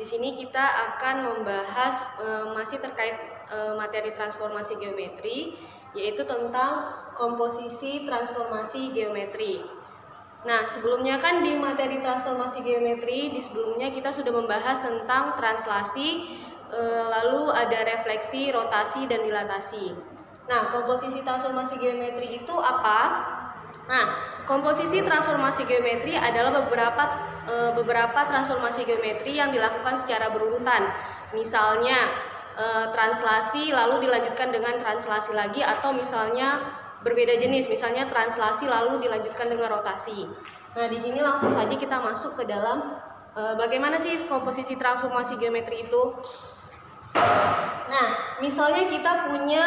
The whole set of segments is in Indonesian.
Di sini kita akan membahas masih terkait materi transformasi geometri, yaitu tentang komposisi transformasi geometri. Nah, sebelumnya kan di materi transformasi geometri, di sebelumnya kita sudah membahas tentang translasi, lalu ada refleksi, rotasi, dan dilatasi. Nah, komposisi transformasi geometri itu apa? Nah, komposisi transformasi geometri adalah beberapa transformasi geometri yang dilakukan secara berurutan. Misalnya translasi lalu dilanjutkan dengan translasi lagi, atau misalnya berbeda jenis, misalnya translasi lalu dilanjutkan dengan rotasi. Nah, di sini langsung saja kita masuk ke dalam bagaimana sih komposisi transformasi geometri itu. Nah, misalnya kita punya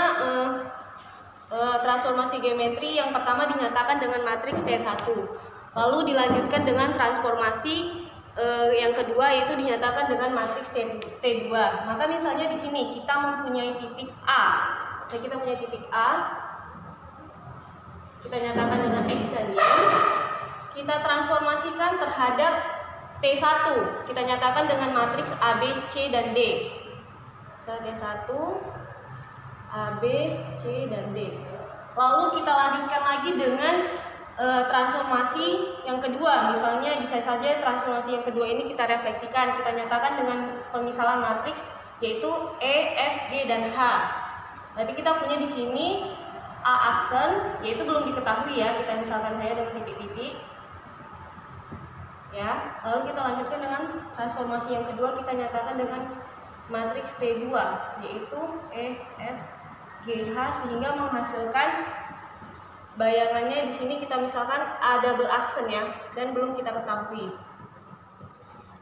transformasi geometri yang pertama dinyatakan dengan matriks T1, lalu dilanjutkan dengan transformasi yang kedua yaitu dinyatakan dengan matriks T2. Maka misalnya di sini kita mempunyai titik A. Misalnya kita punya titik A, kita nyatakan dengan X dan Y. Kita transformasikan terhadap T1, kita nyatakan dengan matriks A, B, C, dan D. Misalnya T1, A, B, C, dan D. Lalu kita lanjutkan lagi dengan transformasi yang kedua. Misalnya bisa saja transformasi yang kedua ini kita refleksikan, kita nyatakan dengan pemisahan matriks yaitu E, F, G, dan H. Berarti kita punya di sini A aksen, yaitu belum diketahui ya, kita misalkan saja dengan titik-titik. Ya, lalu kita lanjutkan dengan transformasi yang kedua, kita nyatakan dengan matriks T2 yaitu E, F, G, H, sehingga menghasilkan bayangannya di sini kita misalkan A double aksen ya, dan belum kita ketahui.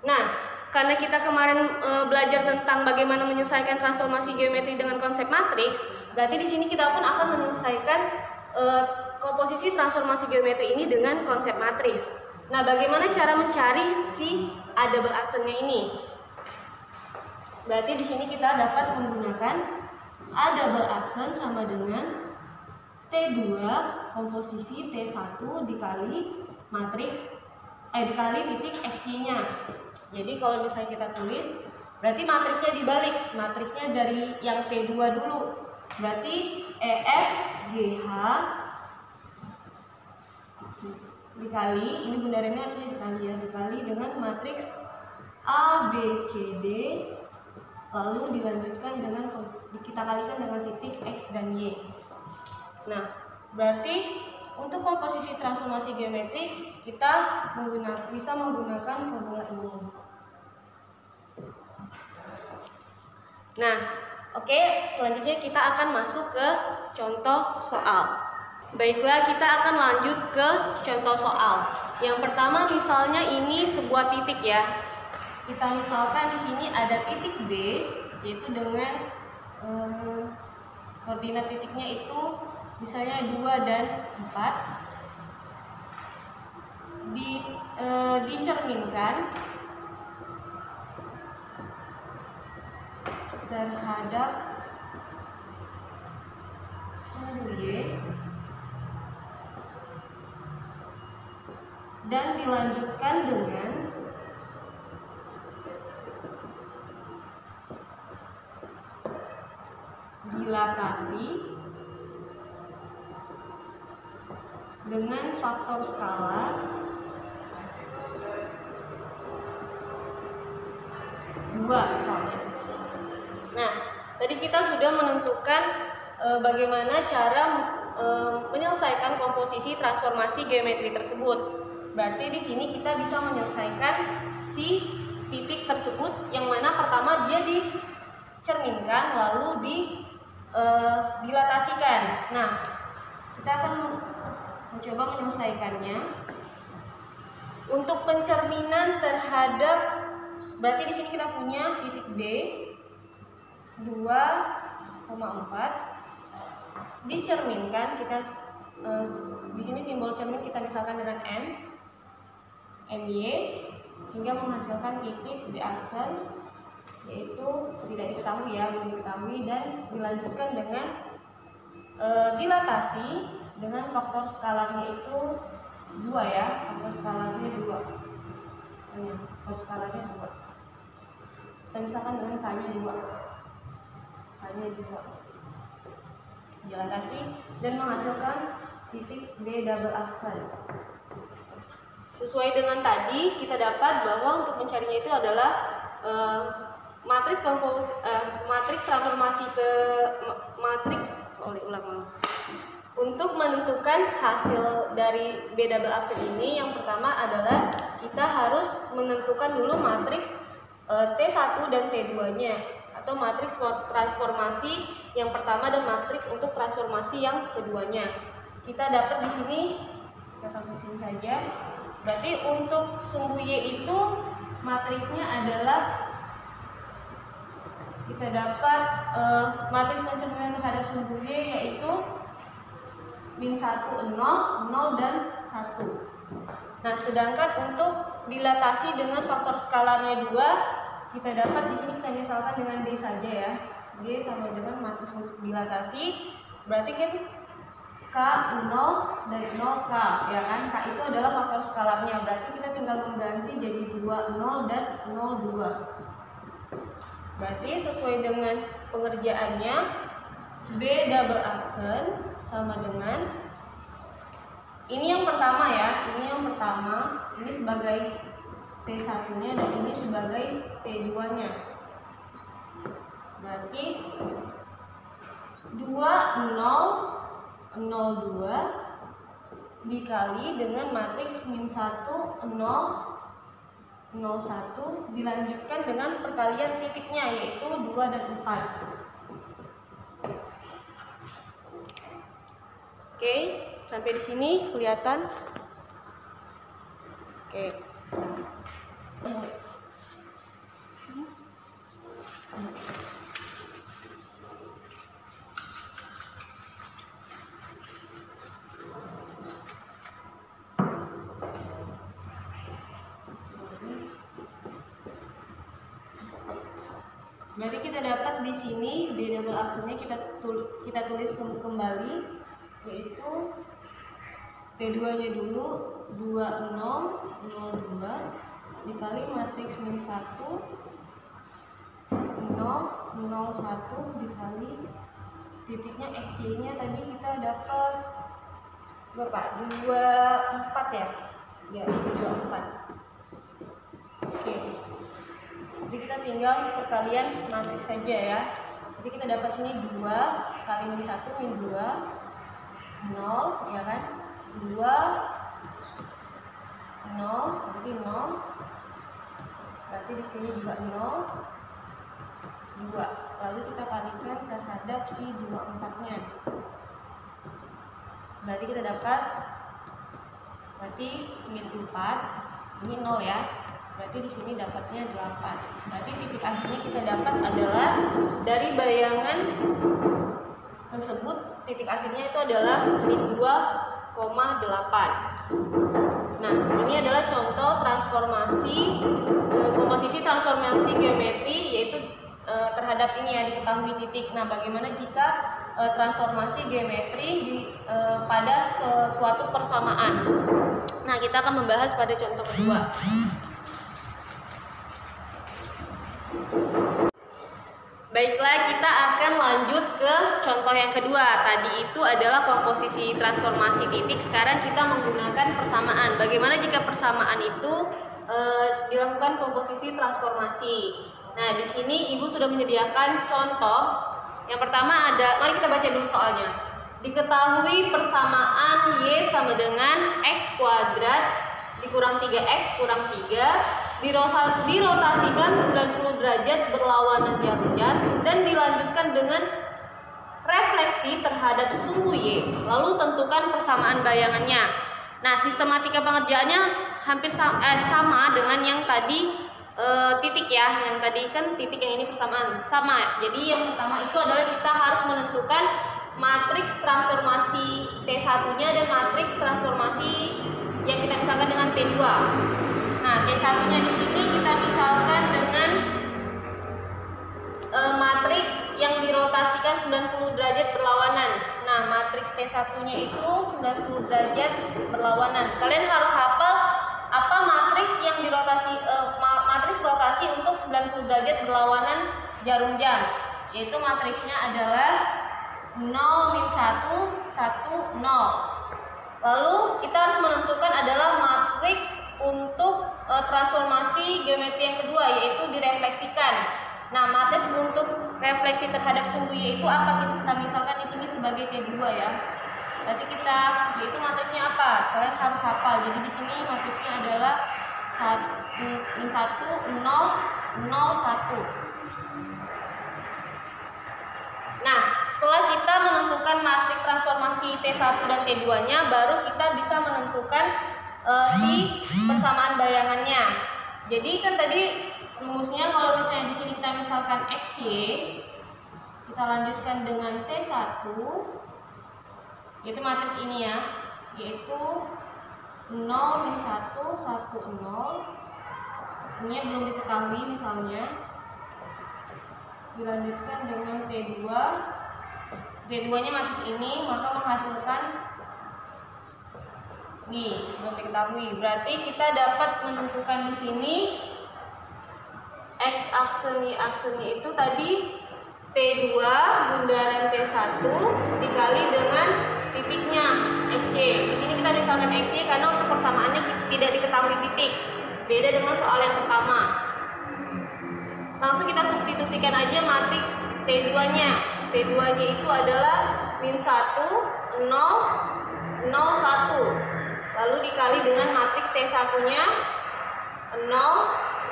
Nah, karena kita kemarin belajar tentang bagaimana menyelesaikan transformasi geometri dengan konsep matriks, berarti di sini kita pun akan menyelesaikan komposisi transformasi geometri ini dengan konsep matriks. Nah, bagaimana cara mencari si A double aksennya ini? Berarti di sini kita dapat menggunakan A double aksen sama dengan T2 komposisi T1 dikali matriks dikali titik X-nya. Jadi kalau misalnya kita tulis, berarti matriksnya dibalik. Matriksnya dari yang T2 dulu. Berarti EF GH dikali, ini bundarannya artinya dikali ya, dikali dengan matriks A, B, C, D, lalu dilanjutkan dengan kita kalikan dengan titik X dan Y. Nah, berarti untuk komposisi transformasi geometri kita bisa menggunakan formula ini. Nah, oke, selanjutnya kita akan masuk ke contoh soal. Baiklah, kita akan lanjut ke contoh soal. Yang pertama misalnya ini sebuah titik ya. Kita misalkan di sini ada titik B, yaitu dengan koordinat titiknya itu misalnya 2 dan 4. Dicerminkan terhadap sumbu Y dan dilanjutkan dengan dilatasi dengan faktor skala 2 misalnya. Nah, tadi kita sudah menentukan bagaimana cara menyelesaikan komposisi transformasi geometri tersebut. Berarti di sini kita bisa menyelesaikan si titik tersebut yang mana pertama dia dicerminkan lalu dilatasikan. Nah, kita akan mencoba menyelesaikannya. Untuk pencerminan terhadap, berarti di sini kita punya titik B 2,4 dicerminkan, kita di sini simbol cermin kita misalkan dengan MY, sehingga menghasilkan titik B aksen yaitu tidak diketahui ya, belum diketahui, dan dilanjutkan dengan dilatasi dengan faktor skalanya itu 2 ya, faktor skalanya 2. Faktor skalanya 2. kita misalkan dengan K-nya 2. K-nya 2. Dilatasi dan menghasilkan titik B double aksen. Sesuai dengan tadi, kita dapat bahwa untuk mencarinya itu adalah matriks transformasi ke matriks. Untuk menentukan hasil dari B double aksen ini, yang pertama adalah kita harus menentukan dulu matriks T1 dan T2-nya, atau matriks transformasi yang pertama dan matriks untuk transformasi yang keduanya. Kita dapat di sini, kita taruh di sini saja. Berarti untuk sumbu Y itu matriksnya adalah, kita dapat matriks pencerminan terhadap sumbu Y yaitu min 1, 0, 0 dan 1. Nah, sedangkan untuk dilatasi dengan faktor skalarnya 2, kita dapat di sini kita misalkan dengan D saja ya. D sama dengan matriks untuk dilatasi, berarti kan K 0 dan 0K, ya kan? K itu adalah faktor skalarnya, berarti kita tinggal mengganti jadi 2, 0 dan 0, 2. Berarti sesuai dengan pengerjaannya, B double aksen sama dengan ini yang pertama ya, ini yang pertama, ini sebagai T1-nya dan ini sebagai T2-nya. Berarti 2, 0, 0, 2 dikali dengan matriks min 1, 0, 0, 1 dilanjutkan dengan perkalian titiknya yaitu 2 dan 4. Oke, sampai di sini kelihatan? Oke. Berarti kita dapat di sini B double aksennya kita tulis kembali, yaitu T2-nya dulu 2, 0, 0, 2 dikali matriks min 1, 0, 0, 1 dikali titiknya XY-nya tadi kita dapat berapa? 24 ya? Ya, 24. Oke. Jadi kita tinggal perkalian matriks saja ya. Jadi kita dapat sini 2 kali min 1 min 2 0, ya kan? 2 0, berarti 0. Berarti di sini juga 0 2. Lalu kita kalikan terhadap si 24-nya. Berarti kita dapat, berarti min 4 ini 0 ya. Berarti di sini dapatnya 8. Berarti titik akhirnya kita dapat adalah dari bayangan tersebut, titik akhirnya itu adalah min 2,8. Nah, ini adalah contoh transformasi komposisi transformasi geometri, yaitu terhadap ini ya, diketahui titik. Nah, bagaimana jika transformasi geometri pada suatu persamaan? Nah, kita akan membahas pada contoh kedua. Baiklah, kita akan lanjut ke contoh yang kedua. Tadi itu adalah komposisi transformasi titik. Sekarang kita menggunakan persamaan. Bagaimana jika persamaan itu dilakukan komposisi transformasi? Nah, di sini Ibu sudah menyediakan contoh. Yang pertama ada, mari kita baca dulu soalnya. Diketahui persamaan Y sama dengan X kuadrat dikurang 3X kurang 3 dirotasikan 90 derajat berlawanan jarum dan dilanjutkan dengan refleksi terhadap sumbu Y. Lalu tentukan persamaan bayangannya. Nah, sistematika pengerjaannya hampir sama dengan yang tadi titik ya. Yang tadi kan titik, yang ini persamaan. Sama. Jadi yang pertama itu adalah kita harus menentukan matriks transformasi T1-nya dan matriks transformasi yang kita misalkan dengan T2. Nah, T1-nya di sini kita misalkan dengan matriks yang dirotasikan 90 derajat berlawanan. Nah, matriks T1-nya itu 90 derajat berlawanan. Kalian harus hafal apa matriks yang dirotasi, matriks rotasi untuk 90 derajat berlawanan jarum jam, yaitu matriksnya adalah 0, min 1, 1, 0. Lalu kita harus menentukan adalah matriks untuk transformasi geometri yang kedua, yaitu direfleksikan. Nah, matriks untuk refleksi terhadap sumbu Y itu apa? Kita misalkan di sini sebagai T2 ya. Berarti kita, yaitu matriksnya apa? Kalian harus hafal. Jadi di sini matriksnya adalah 1, min 1, 0, 0, 1. Nah, setelah kita menentukan matriks transformasi T1 dan T2-nya, baru kita bisa menentukan di persamaan bayangannya. Jadi kan tadi rumusnya kalau misalnya di sini kita misalkan XY, kita lanjutkan dengan T1, yaitu matriks ini ya, yaitu 0, min 1, 1, 0. Ini belum diketahui misalnya. Dilanjutkan dengan T2. T2-nya matriks ini, maka menghasilkan nih, belum diketahui. Berarti kita dapat menentukan di sini X aksen Y aksennya itu tadi T2 bundaran T1 dikali dengan titiknya XY. Di sini kita misalkan XY karena untuk persamaannya tidak diketahui titik. Beda dengan soal yang pertama. Langsung kita substitusikan aja matriks T2-nya. T2-nya itu adalah min 1, 0, 0, 1. Lalu dikali dengan matriks T1-nya 0,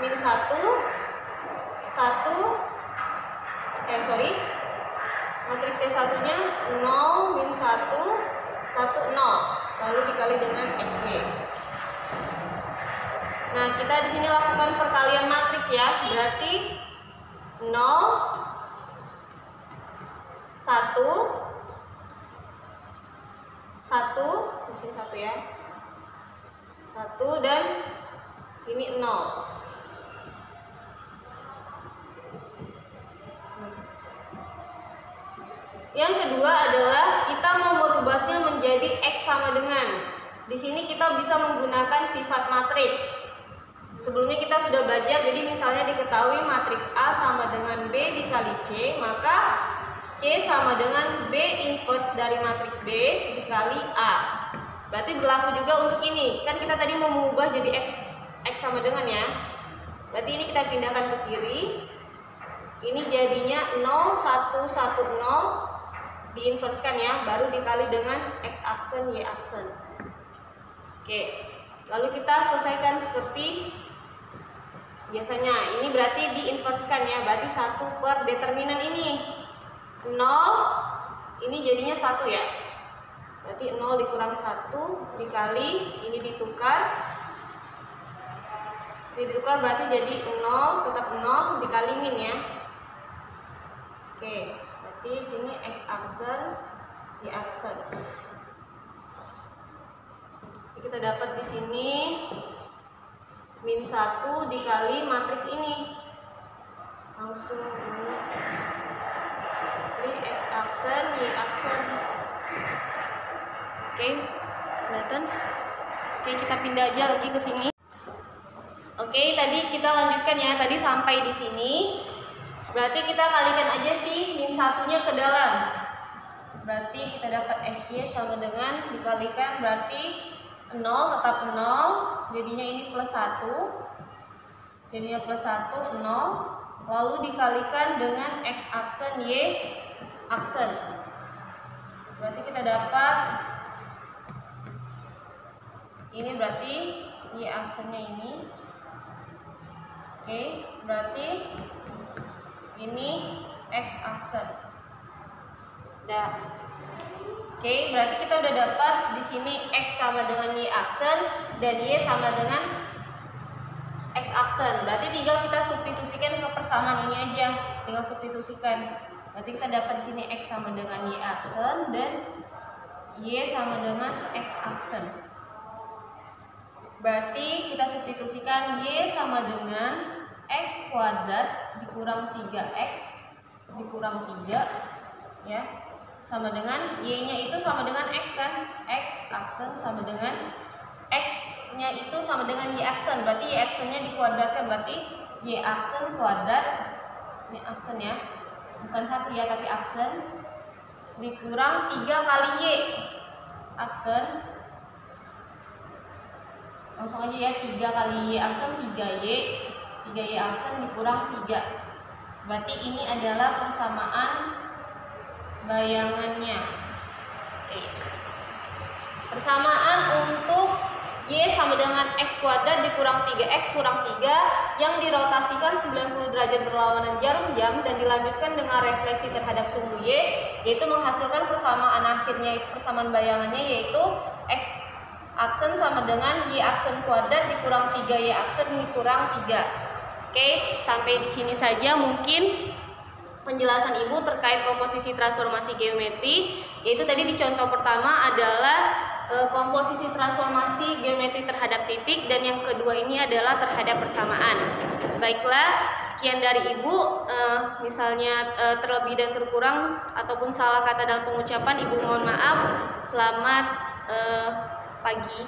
min 1, 1, matriks T1-nya 0, min 1, 1, 0. Lalu dikali dengan XY. Nah, kita di sini lakukan perkalian matriks ya. Berarti 0, 1, 1, di sini 1 ya. 1 dan ini 0. Yang kedua adalah kita mau merubahnya menjadi X sama dengan. Di sini kita bisa menggunakan sifat matriks. Sebelumnya kita sudah belajar, jadi misalnya diketahui matriks A sama dengan B dikali C, maka C sama dengan B inverse dari matriks B dikali A. Berarti berlaku juga untuk ini. Kan kita tadi mau mengubah jadi X sama dengan ya. Berarti ini kita pindahkan ke kiri. Ini jadinya 0, 1, 1, 0. Diinverskan ya, baru dikali dengan X aksen Y aksen. Oke, lalu kita selesaikan seperti biasanya. Ini berarti diinverskan ya, berarti 1 per determinan ini 0, ini jadinya 1 ya. Berarti 0 dikurang 1 dikali, ini ditukar. Berarti jadi 0, tetap 0 dikali min ya. Oke, berarti sini X aksen Y aksen. Kita dapat di sini min 1 dikali matriks ini. Langsung ini X aksen Y aksen. Oke, kelihatan? Oke, kita pindah aja lagi ke sini. Oke, tadi kita lanjutkan ya. Tadi sampai di sini. Berarti kita kalikan aja sih min 1-nya ke dalam. Berarti kita dapat XY sama dengan dikalikan, berarti 0 tetap 0, jadinya ini plus 1, jadinya plus 1, 0, lalu dikalikan dengan X aksen Y aksen. Berarti kita dapat ini, berarti Y aksennya ini. Oke, berarti ini X aksen. Dah. Oke, berarti kita udah dapat di sini X sama dengan Y aksen dan Y sama dengan X aksen. Berarti tinggal kita substitusikan ke persamaan ini aja. Tinggal substitusikan. Berarti kita dapat di sini X sama dengan Y aksen dan Y sama dengan X aksen. Berarti kita substitusikan Y sama dengan X kuadrat dikurang 3X dikurang 3 ya. Sama dengan Y-nya itu sama dengan X kan, X aksen sama dengan X-nya itu sama dengan Y aksen, berarti Y aksennya dikuadratkan, berarti Y aksen kuadrat, ini aksen ya, bukan 1 ya tapi aksen, dikurang 3 kali Y aksen, langsung aja ya, 3 kali Y aksen 3Y aksen dikurang 3. Berarti ini adalah persamaan bayangannya. Oke. Persamaan untuk Y sama dengan X kuadrat dikurang 3X kurang 3 yang dirotasikan 90 derajat berlawanan jarum jam dan dilanjutkan dengan refleksi terhadap sumbu Y, yaitu menghasilkan persamaan akhirnya, persamaan bayangannya yaitu X aksen sama dengan Y aksen kuadrat dikurang 3Y aksen dikurang 3. Oke, sampai di sini saja mungkin penjelasan Ibu terkait komposisi transformasi geometri, yaitu tadi di contoh pertama adalah komposisi transformasi geometri terhadap titik, dan yang kedua ini adalah terhadap persamaan. Baiklah, sekian dari Ibu. Misalnya terlebih dan terkurang ataupun salah kata dalam pengucapan, Ibu mohon maaf. Selamat pagi.